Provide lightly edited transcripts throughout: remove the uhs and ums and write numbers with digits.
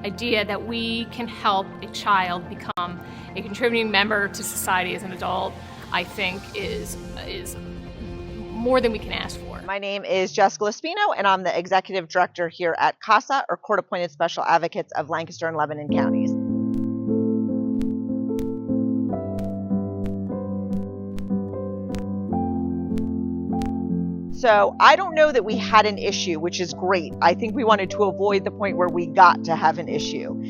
idea that we can help a child become a contributing member to society as an adult, I think is more than we can ask for. My name is Jessica Laspino, and I'm the Executive Director here at CASA, or Court Appointed Special Advocates of Lancaster and Lebanon counties. So I don't know that we had an issue, which is great. I think we wanted to avoid the point where we got to have an issue.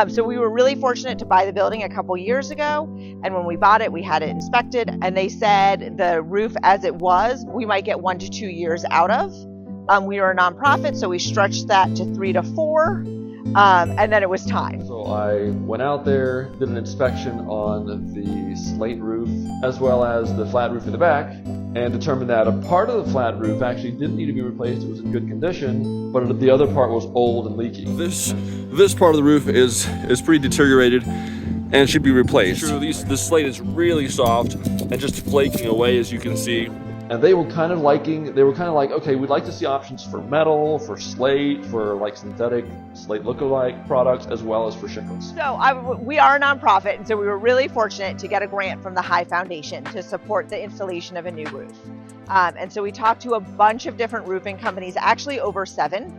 So we were really fortunate to buy the building a couple years ago. And when we bought it, we had it inspected. And they said the roof as it was, we might get 1 to 2 years out of. We are a nonprofit, so we stretched that to 3 to 4. And then it was time. So I went out there, did an inspection on the slate roof as well as the flat roof in the back, and determined that a part of the flat roof actually didn't need to be replaced. It was in good condition, but the other part was old and leaky. This part of the roof is pretty deteriorated and should be replaced. True, the slate is really soft and just flaking away, as you can see. And they were kind of like, okay, we'd like to see options for metal, for slate, for like synthetic slate lookalike products, as well as for shingles. So we are a nonprofit, and so we were really fortunate to get a grant from the High Foundation to support the installation of a new roof. And so we talked to a bunch of different roofing companies, actually over 7,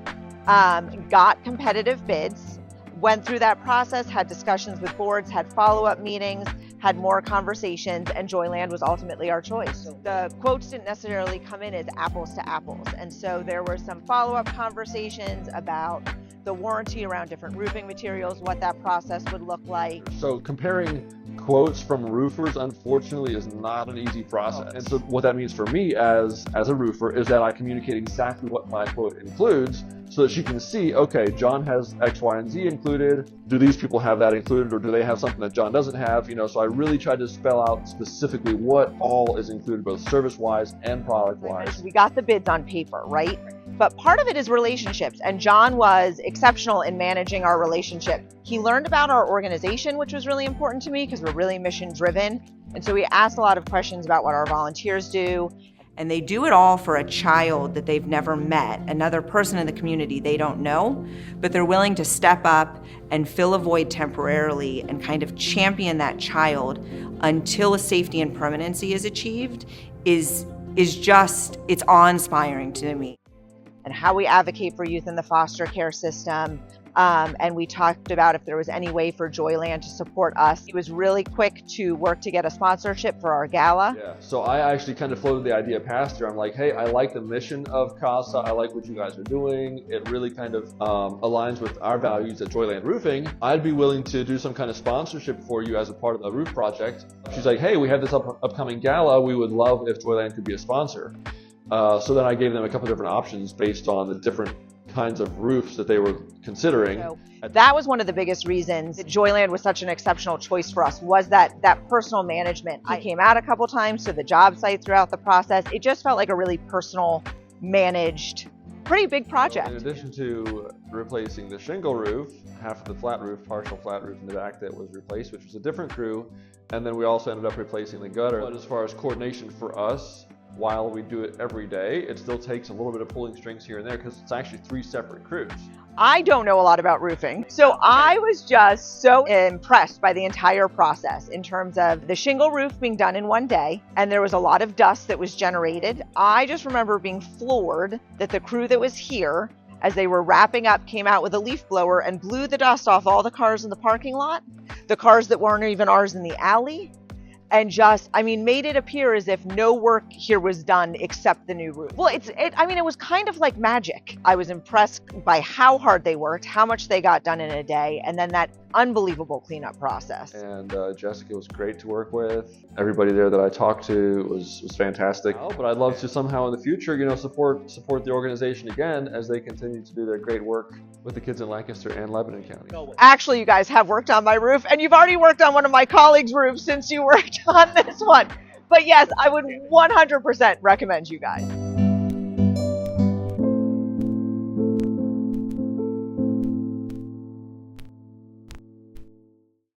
got competitive bids, went through that process, had discussions with boards, had follow-up meetings, had more conversations, and Joyland was ultimately our choice. The quotes didn't necessarily come in as apples to apples, and so there were some follow-up conversations about the warranty around different roofing materials, what that process would look like. So comparing quotes from roofers, unfortunately, is not an easy process. And so what that means for me as a roofer is that I communicate exactly what my quote includes so that she can see, okay, John has X, Y, and Z included. Do these people have that included, or do they have something that John doesn't have? So I really tried to spell out specifically what all is included, both service-wise and product-wise. We got the bids on paper, right? But part of it is relationships, and John was exceptional in managing our relationship. He learned about our organization, which was really important to me because we're really mission-driven. And so we asked a lot of questions about what our volunteers do. And they do it all for a child that they've never met, another person in the community they don't know, but they're willing to step up and fill a void temporarily and kind of champion that child until a safety and permanency is achieved is just, it's awe-inspiring to me. And how we advocate for youth in the foster care system. And we talked about if there was any way for Joyland to support us. He was really quick to work to get a sponsorship for our gala. Yeah, so I actually kind of floated the idea past her. I'm like, hey, I like the mission of CASA. I like what you guys are doing. It really kind of aligns with our values at Joyland Roofing. I'd be willing to do some kind of sponsorship for you as a part of the roof project. She's like, hey, we have this upcoming gala. We would love if Joyland could be a sponsor. So then I gave them a couple different options based on the different kinds of roofs that they were considering. So that was one of the biggest reasons that Joyland was such an exceptional choice for us, was that personal management. I came out a couple times to the job site throughout the process. It just felt like a really personal, managed, pretty big project. In addition to replacing the shingle roof, half of the flat roof, partial flat roof in the back that was replaced, which was a different crew, and then we also ended up replacing the gutter. But as far as coordination for us, while we do it every day, it still takes a little bit of pulling strings here and there because it's actually 3 separate crews. I don't know a lot about roofing, so I was just so impressed by the entire process in terms of the shingle roof being done in 1 day, and there was a lot of dust that was generated. I just remember being floored that the crew that was here, as they were wrapping up, came out with a leaf blower and blew the dust off all the cars in the parking lot, the cars that weren't even ours in the alley, and just, made it appear as if no work here was done except the new roof. Well, it was kind of like magic. I was impressed by how hard they worked, how much they got done in a day, and then that unbelievable cleanup process. And Jessica was great to work with. Everybody there that I talked to was fantastic. But I'd love to somehow in the future, support the organization again as they continue to do their great work with the kids in Lancaster and Lebanon County. Actually, you guys have worked on my roof, and you've already worked on one of my colleagues' roofs since you worked on this one. But yes, I would 100% recommend you guys.